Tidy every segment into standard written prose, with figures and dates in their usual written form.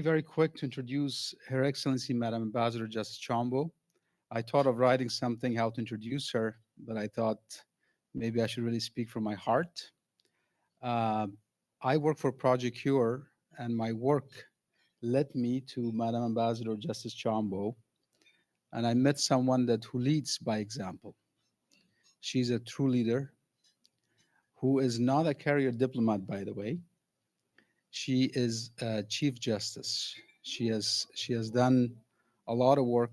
very quick to introduce Her Excellency, Madam Ambassador Justice Chombo. I thought of writing something how to introduce her, but I thought maybe I should really speak from my heart. Uh, I work for Project Cure, and my work led me to Madam Ambassador Justice Chombo, and I met someone that who leads by example. She's a true leader who is not a career diplomat, by the way. She is a Chief Justice. She has done a lot of work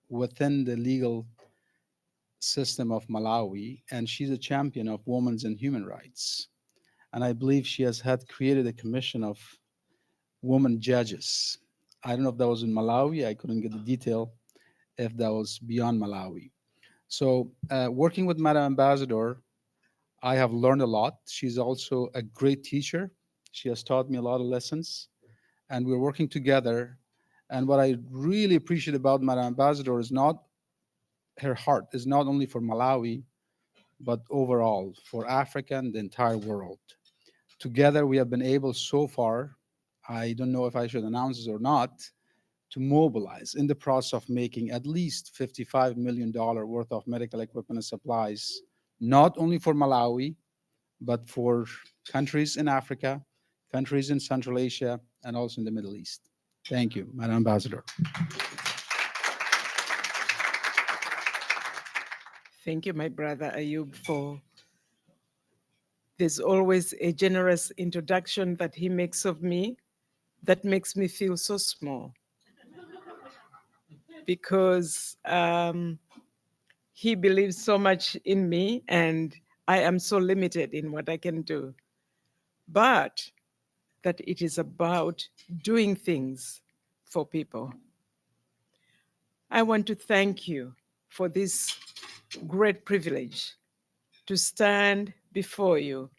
within the legal system of Malawi, and she's a champion of women's and human rights. And I believe she has had created a commission of women judges. I don't know if that was in Malawi. I couldn't get the detail if that was beyond Malawi. So, working with Madam Ambassador, I have learned a lot. She's also a great teacher. She has taught me a lot of lessons, and we're working together. And what I really appreciate about Madam Ambassador is not her heart is not only for Malawi, but overall for Africa and the entire world. Together, we have been able so far, I don't know if I should announce this or not, to mobilize in the process of making at least $55 million worth of medical equipment and supplies, not only for Malawi, but for countries in Africa, countries in Central Asia, and also in the Middle East. Thank you, Madam Ambassador. Thank you, my brother Ayub, for there's always a generous introduction that he makes of me that makes me feel so small because he believes so much in me and I am so limited in what I can do. But that it is about doing things for people. I want to thank you for this great privilege to stand before you.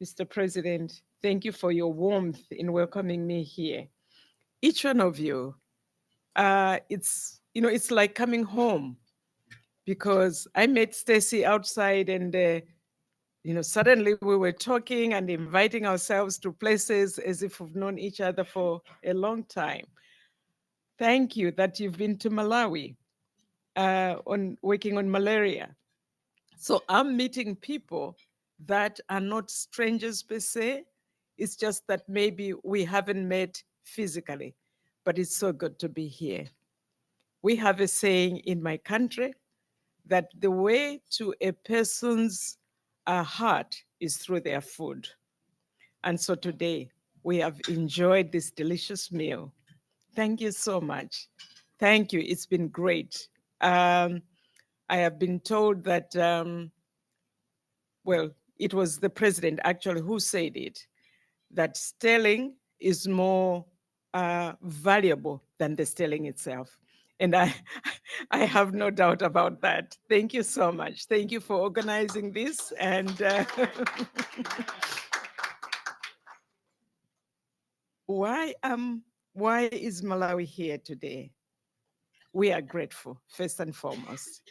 Mr. President, thank you for your warmth in welcoming me here. Each one of you, it's like coming home because I met Stacy outside and suddenly we were talking and inviting ourselves to places as if we've known each other for a long time. Thank you that you've been to Malawi on working on malaria. So I'm meeting people that are not strangers per se. It's just that maybe we haven't met physically, but it's so good to be here. We have a saying in my country that the way to a person's heart is through their food. And so today we have enjoyed this delicious meal. Thank you so much. Thank you. It's been great. I have been told that, well, it was the president actually who said it, that sterling is more valuable than the sterling itself. And I have no doubt about that. Thank you so much. Thank you for organizing this. And why is Malawi here today? We are grateful, first and foremost.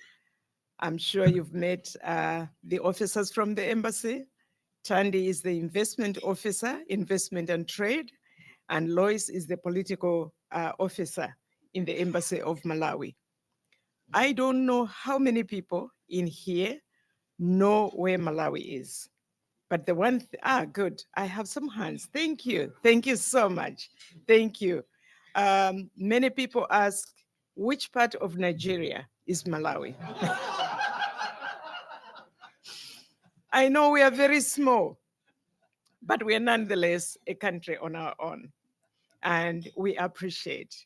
I'm sure you've met the officers from the embassy. Tandy is the investment officer, investment and trade, and Lois is the political officer in the embassy of Malawi. I don't know how many people in here know where Malawi is. But the one, good, I have some hands. Thank you. Thank you so much. Thank you. Many people ask, which part of Nigeria is Malawi? I know we are very small, but we are nonetheless a country on our own. And we appreciate.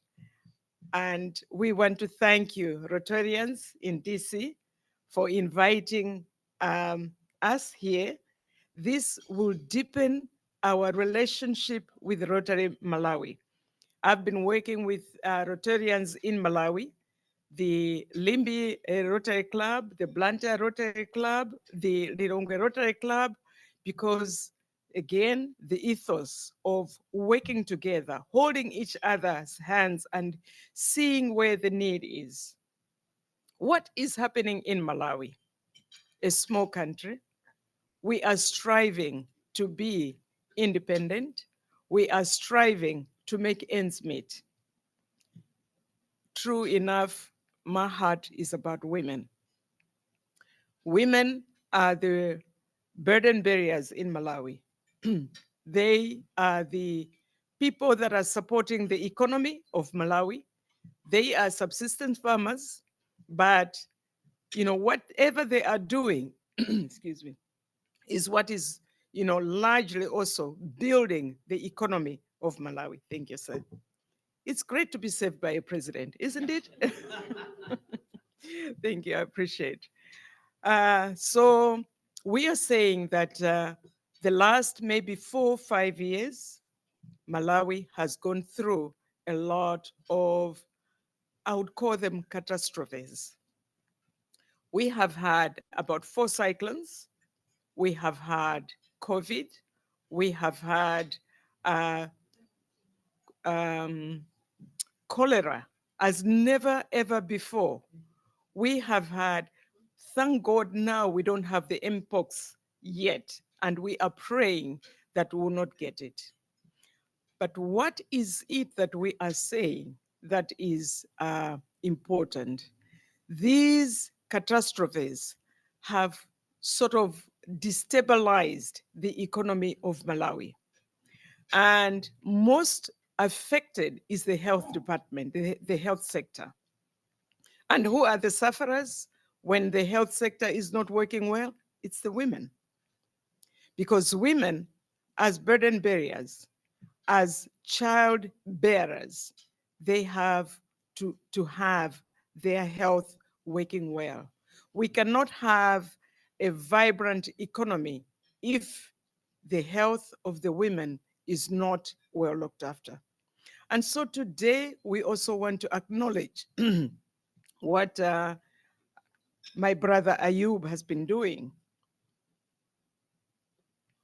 And we want to thank you, Rotarians in DC, for inviting us here. This will deepen our relationship with Rotary Malawi. I've been working with Rotarians in Malawi, the Limbi Rotary Club, the Blantyre Rotary Club, the Lilongwe Rotary Club, because again, the ethos of working together, holding each other's hands and seeing where the need is. What is happening in Malawi? A small country. We are striving to be independent. We are striving to make ends meet. True enough, my heart is about women. Women are the burden bearers in Malawi. They are the people that are supporting the economy of Malawi. They are subsistence farmers, but whatever they are doing, excuse me, is what is largely also building the economy of Malawi. Thank you, sir. It's great to be saved by a president, isn't it? Thank you, I appreciate. So we are saying that the last maybe 4 or 5 years, Malawi has gone through a lot of, I would call them catastrophes. We have had about 4 cyclones. We have had COVID. We have had cholera as never ever before. We have had, thank God now we don't have the mpox yet, and we are praying that we will not get it. But what is it that we are saying that is important? These catastrophes have sort of destabilized the economy of Malawi. And most affected is the health department, the health sector. And who are the sufferers when the health sector is not working well? It's the women. Because women, as burden bearers, as child bearers, they have to have their health working well. We cannot have a vibrant economy if the health of the women is not well looked after. And so today, we also want to acknowledge what my brother Ayub has been doing.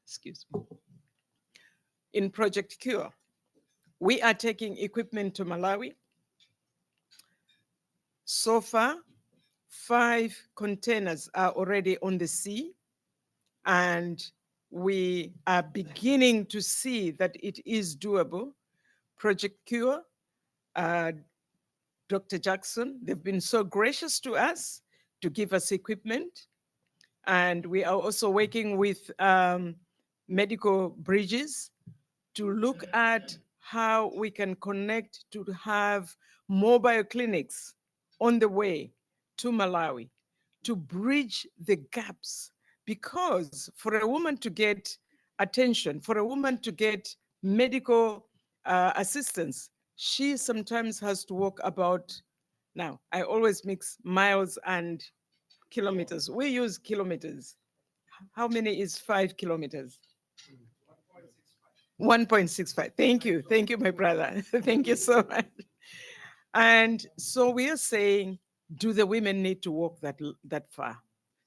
Excuse me. In Project Cure, we are taking equipment to Malawi. So far, 5 containers are already on the sea, and we are beginning to see that it is doable. Project Cure, Dr. Jackson, they've been so gracious to us to give us equipment. And we are also working with medical bridges to look at how we can connect to have mobile clinics on the way to Malawi to bridge the gaps. Because for a woman to get attention, for a woman to get medical assistance, she sometimes has to walk about, now I always mix miles and kilometers. We use kilometers. How many is 5 kilometers? 1.65. Thank you. Thank you, my brother. Thank you so much. And so we are saying, do the women need to walk that far?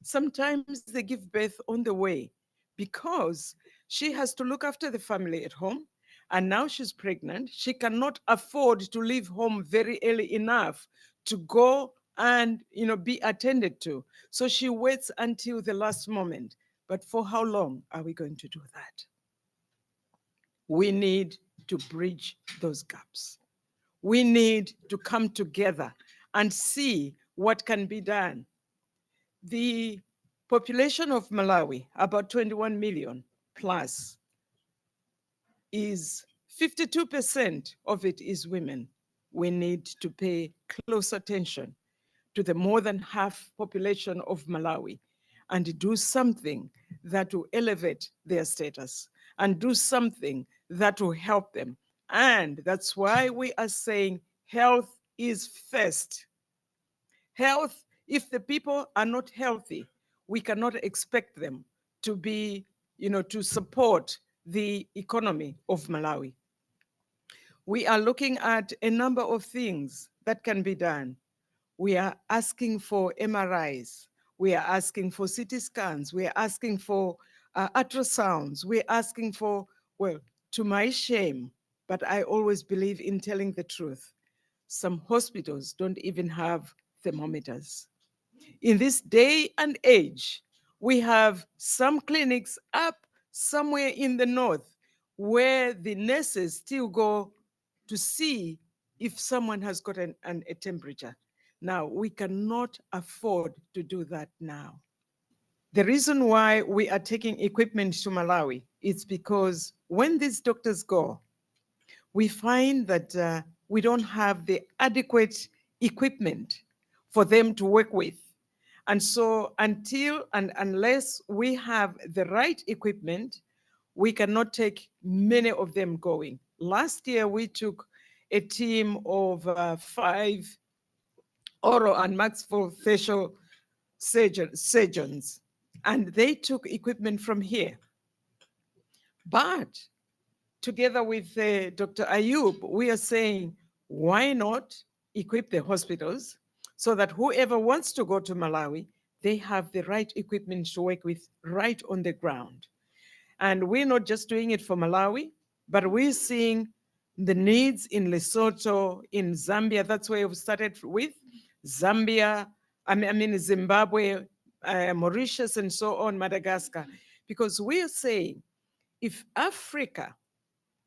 Sometimes they give birth on the way because she has to look after the family at home. And now she's pregnant. She cannot afford to leave home very early enough to go and be attended to. So she waits until the last moment. But for how long are we going to do that? We need to bridge those gaps. We need to come together and see what can be done. The population of Malawi, about 21 million plus, is 52% of it is women. We need to pay close attention to the more than half population of Malawi and do something that will elevate their status and do something that will help them. And that's why we are saying health is first. Health, if the people are not healthy, we cannot expect them to be, to support the economy of Malawi. We are looking at a number of things that can be done. We are asking for MRIs. We are asking for CT scans. We are asking for ultrasounds. We're asking for, well, to my shame, but I always believe in telling the truth. Some hospitals don't even have thermometers. In this day and age, we have some clinics up somewhere in the north where the nurses still go to see if someone has got a temperature. Now, we cannot afford to do that now. The reason why we are taking equipment to Malawi is because when these doctors go, we find that we don't have the adequate equipment for them to work with. And so until and unless we have the right equipment, we cannot take many of them going. Last year, we took a team of 5 oral and maxillofacial surgeons, and they took equipment from here. But together with Dr. Ayub, we are saying, why not equip the hospitals so that whoever wants to go to Malawi, they have the right equipment to work with right on the ground. And we're not just doing it for Malawi, but we're seeing the needs in Lesotho, in Zambia. That's where we started with. Zambia, I mean Zimbabwe, Mauritius, and so on, Madagascar. Because we're saying if Africa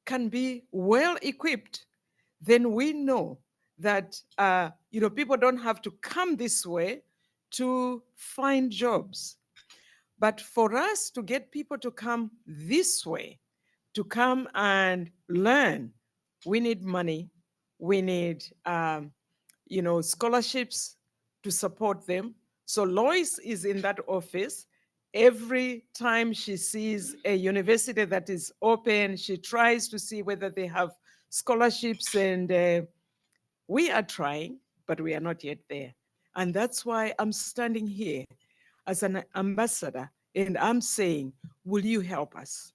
can be well equipped, then we know that people don't have to come this way to find jobs. But for us to get people to come this way, to come and learn, we need money. We need, scholarships to support them. So Lois is in that office. Every time she sees a university that is open, she tries to see whether they have scholarships, and we are trying, but we are not yet there. And that's why I'm standing here as an ambassador, and I'm saying, will you help us?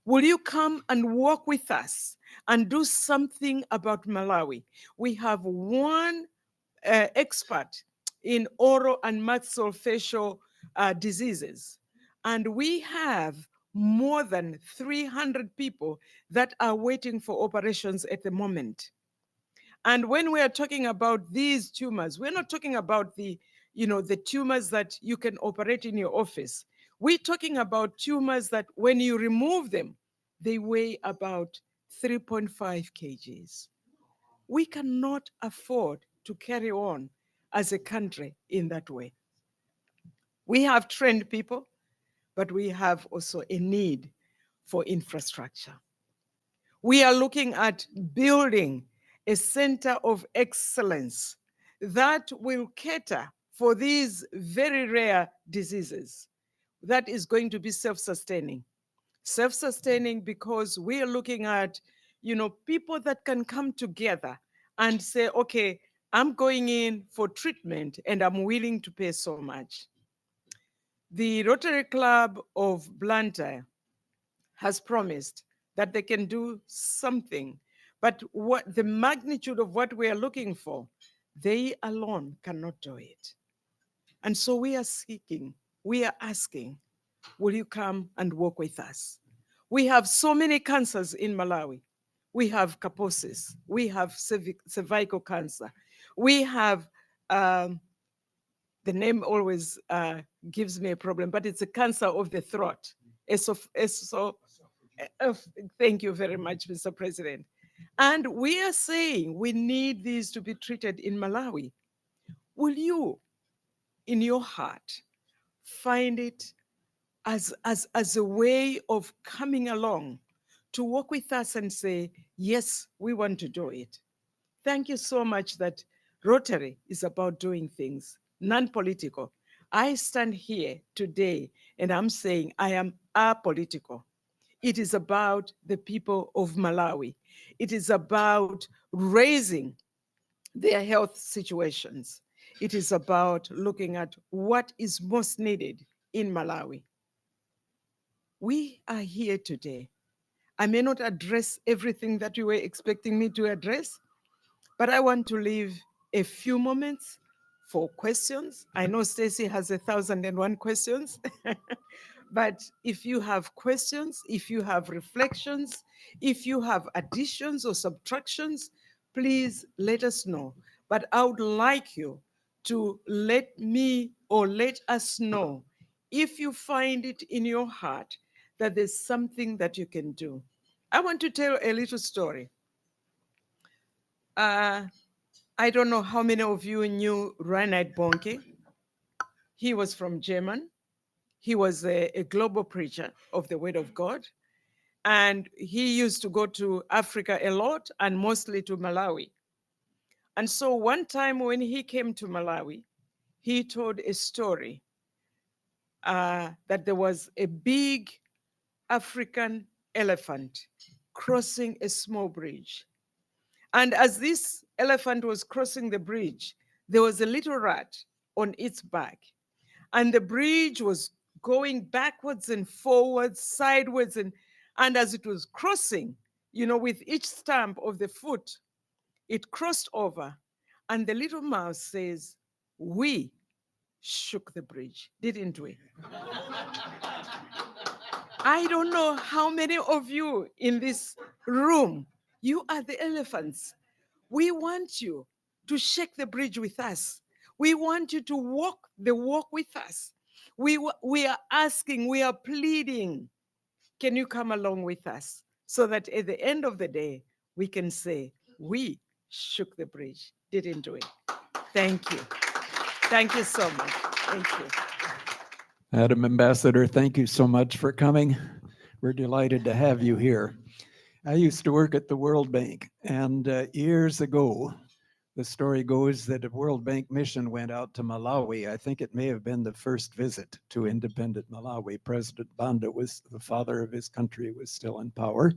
Will you come and work with us and do something about Malawi? We have one expert in oral and maxillofacial diseases, and we have more than 300 people that are waiting for operations at the moment. And when we are talking about these tumors, we're not talking about the tumors that you can operate in your office. We're talking about tumors that when you remove them, they weigh about 3.5 kgs. We cannot afford to carry on as a country in that way. We have trained people, but we have also a need for infrastructure. We are looking at building a center of excellence that will cater for these very rare diseases, that is going to be self-sustaining. Self-sustaining because we are looking at, people that can come together and say, okay, I'm going in for treatment and I'm willing to pay so much. The Rotary Club of Blantyre has promised that they can do something, but what the magnitude of what we are looking for, they alone cannot do it. And so we are asking, will you come and work with us? We have so many cancers in Malawi. We have Kaposis, we have cervical cancer, we have, the name always gives me a problem, but it's a cancer of the throat. Thank you very much, Mr. President. And we are saying we need these to be treated in Malawi. Will you, in your heart, find it as a way of coming along to work with us and say, yes, we want to do it? Thank you so much that Rotary is about doing things, non-political. I stand here today and I'm saying I am apolitical. It is about the people of Malawi. It is about raising their health situations. It is about looking at what is most needed in Malawi. We are here today. I may not address everything that you were expecting me to address, but I want to leave a few moments for questions. I know Stacy has 1,001 questions, but if you have questions, if you have reflections, if you have additions or subtractions, please let us know. But I would like you to let me or let us know if you find it in your heart that there's something that you can do. I want to tell a little story. I don't know how many of you knew Reinhard Bonnke. He was from German. He was a global preacher of the Word of God. And he used to go to Africa a lot and mostly to Malawi. And so one time when he came to Malawi, he told a story that there was a big African elephant crossing a small bridge. And as this elephant was crossing the bridge, there was a little rat on its back. And the bridge was going backwards and forwards, sideways. And as it was crossing, with each stamp of the foot, it crossed over. And the little mouse says, "We shook the bridge, didn't we?" I don't know how many of you in this room, you are the elephants. We want you to shake the bridge with us. We want you to walk the walk with us. We are asking, we are pleading, can you come along with us? So that at the end of the day, we can say, we shook the bridge, didn't we? Thank you. Thank you so much. Thank you. Madam Ambassador, thank you so much for coming. We're delighted to have you here. I used to work at the World Bank, and years ago, the story goes that a World Bank mission went out to Malawi. I think it may have been the first visit to independent Malawi. President Banda was the father of his country, was still in power.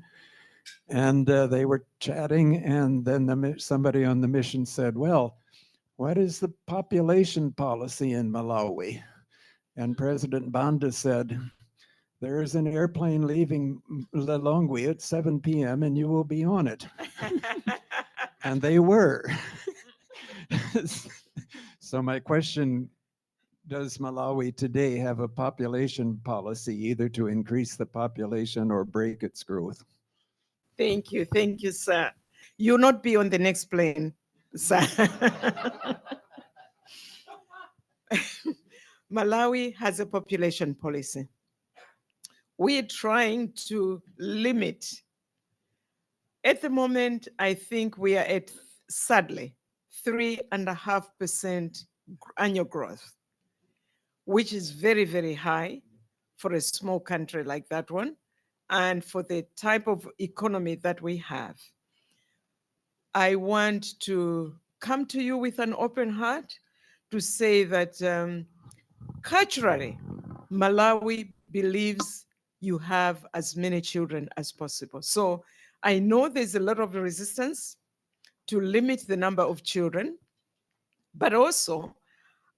And they were chatting, and then somebody on the mission said, "Well, what is the population policy in Malawi?" And President Banda said, "There is an airplane leaving Lilongwe at 7 p.m. and you will be on it." And they were. So my question, does Malawi today have a population policy either to increase the population or break its growth? Thank you, sir. You'll not be on the next plane, sir. Malawi has a population policy. We're trying to limit. At the moment, I think we are at, sadly, 3.5% annual growth, which is very, very high for a small country like that one, and for the type of economy that we have. I want to come to you with an open heart to say that culturally, Malawi believes you have as many children as possible. So I know there's a lot of resistance to limit the number of children, but also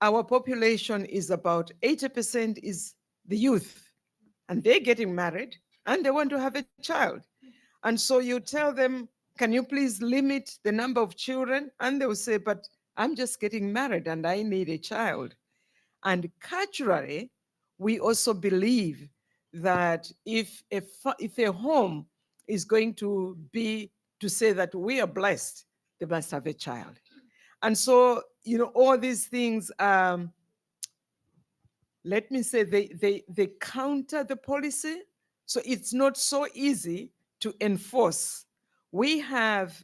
our population is about 80% is the youth, and they're getting married and they want to have a child. And so you tell them, can you please limit the number of children? And they will say, but I'm just getting married and I need a child. And culturally, we also believe that if a home is going to be to say that we are blessed, they must have a child. And so, all these things, let me say, they counter the policy. So it's not so easy to enforce. We have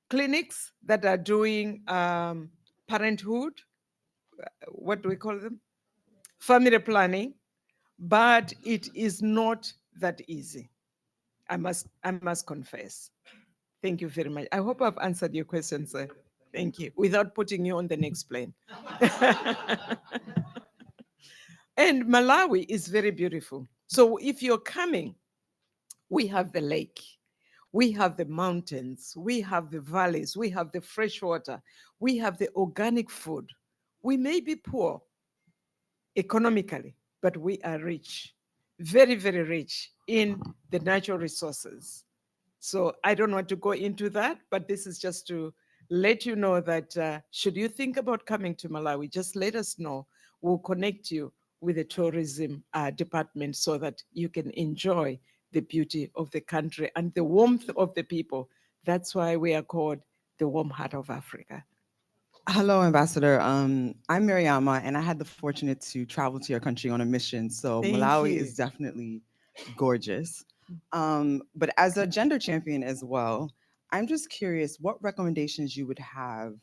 clinics that are doing parenthood, what do we call them? Family planning, but it is not that easy. I must confess. Thank you very much. I hope I've answered your question, sir. Thank you, without putting you on the next plane. And Malawi is very beautiful. So if you're coming, we have the lake, we have the mountains, we have the valleys, we have the fresh water, we have the organic food. We may be poor economically, but we are rich, very, very rich in the natural resources. So I don't want to go into that, but this is just to let you know that should you think about coming to Malawi, just let us know. We'll connect you with the tourism department so that you can enjoy the beauty of the country and the warmth of the people. That's why we are called the warm heart of Africa. Hello, Ambassador. I'm Mariama, and I had the fortunate to travel to your country on a mission. So Thank Malawi you. is definitely gorgeous. But as a gender champion as well, I'm just curious what recommendations you would have,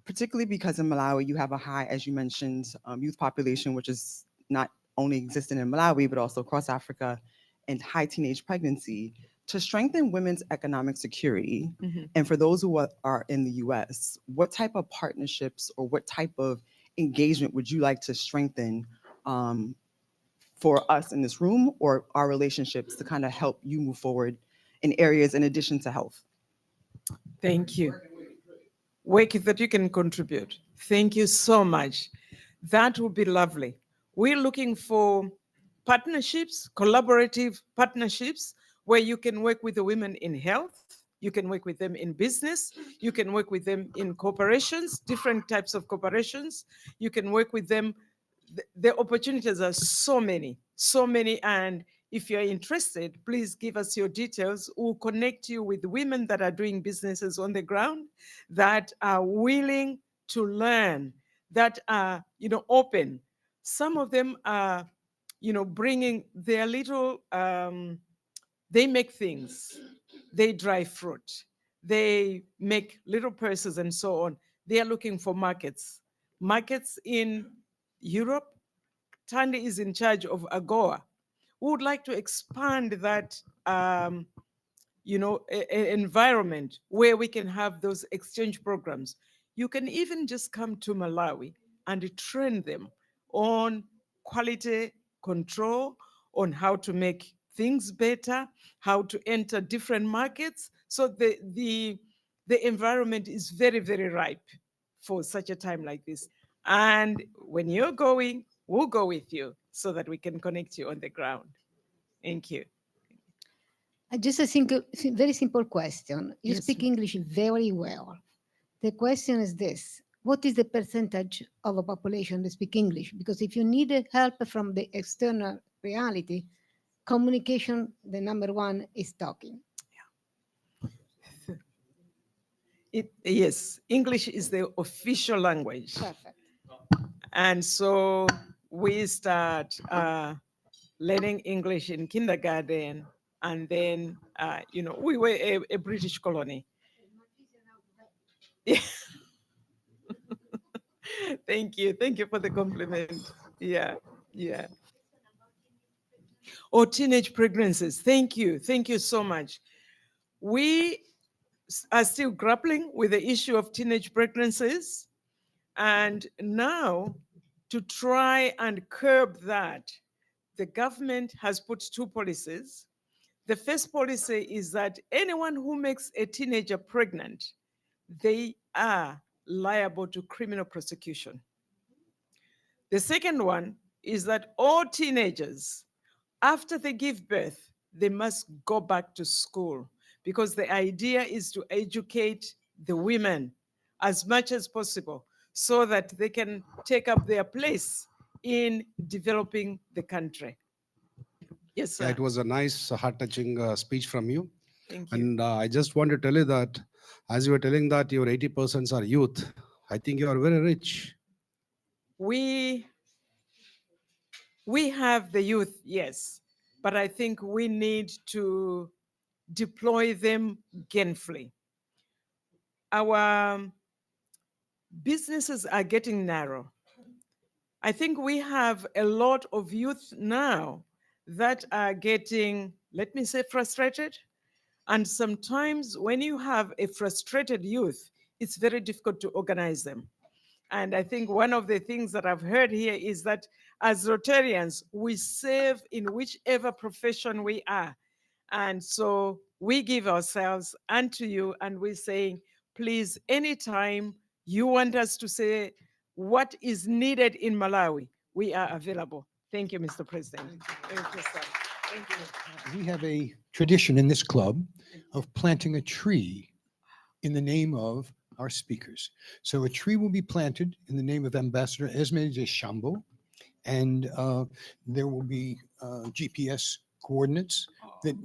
particularly because in Malawi you have a high, as you mentioned, youth population, which is not only existent in Malawi, but also across Africa, and high teenage pregnancy, to strengthen women's economic security. Mhm. And for those who are in the US, what type of partnerships or what type of engagement would you like to strengthen for us in this room or our relationships to kind of help you move forward in areas in addition to health? Thank you. Work that you can contribute. Thank you so much. That would be lovely. We're looking for partnerships, collaborative partnerships, where you can work with the women in health, you can work with them in business, you can work with them in corporations, different types of corporations, you can work with them. The opportunities are so many, and if you're interested, please give us your details. We'll connect you with women that are doing businesses on the ground, that are willing to learn, that are, open. Some of them are, bringing their little, they make things, they dry fruit, they make little purses and so on. They are looking for markets. Markets in Europe. Tandy is in charge of AGOA. We would like to expand that, environment where we can have those exchange programs. You can even just come to Malawi and train them on quality control, on how to make things better, how to enter different markets. So the environment is very, very ripe for such a time like this. And when you're going, we'll go with you so that we can connect you on the ground. Thank you. Just a very simple question. You Yes, speak ma'am. English very well. The question is this: what is the percentage of a population that speak English? Because if you need help from the external reality, communication, the number one is talking. Yes, English is the official language. Perfect. And so we start learning English in kindergarten. And then, we were a British colony. Yeah. Thank you. Thank you for the compliment. Yeah. Yeah. Oh, teenage pregnancies. Thank you. Thank you so much. We are still grappling with the issue of teenage pregnancies. And now, to try and curb that, the government has put two policies. The first policy is that anyone who makes a teenager pregnant, they are liable to criminal prosecution. The second one is that all teenagers, after they give birth, they must go back to school, because the idea is to educate the women as much as possible so that they can take up their place in developing the country. Yes, Yeah, sir. it was a nice, heart-touching speech from you. Thank you. And I just want to tell you that as you were telling that your 80% are youth, I think you are very rich. We have the youth, yes, but I think we need to deploy them gainfully. Our businesses are getting narrow. I think we have a lot of youth now that are getting, let me say, frustrated. And sometimes when you have a frustrated youth, it's very difficult to organize them. And I think one of the things that I've heard here is that as Rotarians, we serve in whichever profession we are. And so we give ourselves unto you, and we're saying, please, anytime you want us to say what is needed in Malawi, we are available. Thank you, Mr. President. Thank you, sir. Thank you. We have a tradition in this club of planting a tree in the name of our speakers. So a tree will be planted in the name of Ambassador Esme Jynet Chombo, and there will be GPS coordinates that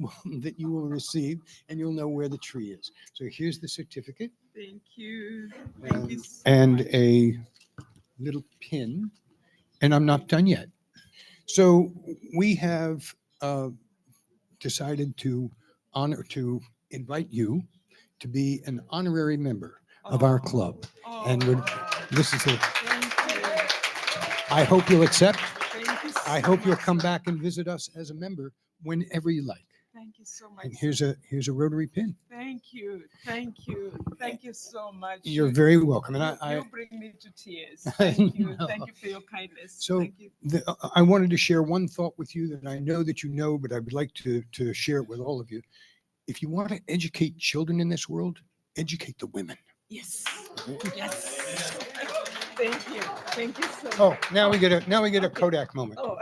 that you will receive, and you'll know where the tree is. So here's the certificate. Thank you. Thank you. And a little pin, and I'm not done yet. So we have decided to invite you to be an honorary member of our club. And this is it. Thank you. I hope you'll accept. Thank you so I hope you'll much, come sir. back and visit us as a member whenever you like. Thank you so much. And sir. here's a Rotary pin. Thank you. Thank you. Thank you so much. You're very welcome. And You I bring me to tears. I Thank you. know. Thank you for your kindness. So Thank you. I wanted to share one thought with you that I know that you know, but I would like to share it with all of you. If you want to educate children in this world, educate the women. Yes. Yes. Thank you. Thank you so much. Oh, now we get a Kodak moment. Oh.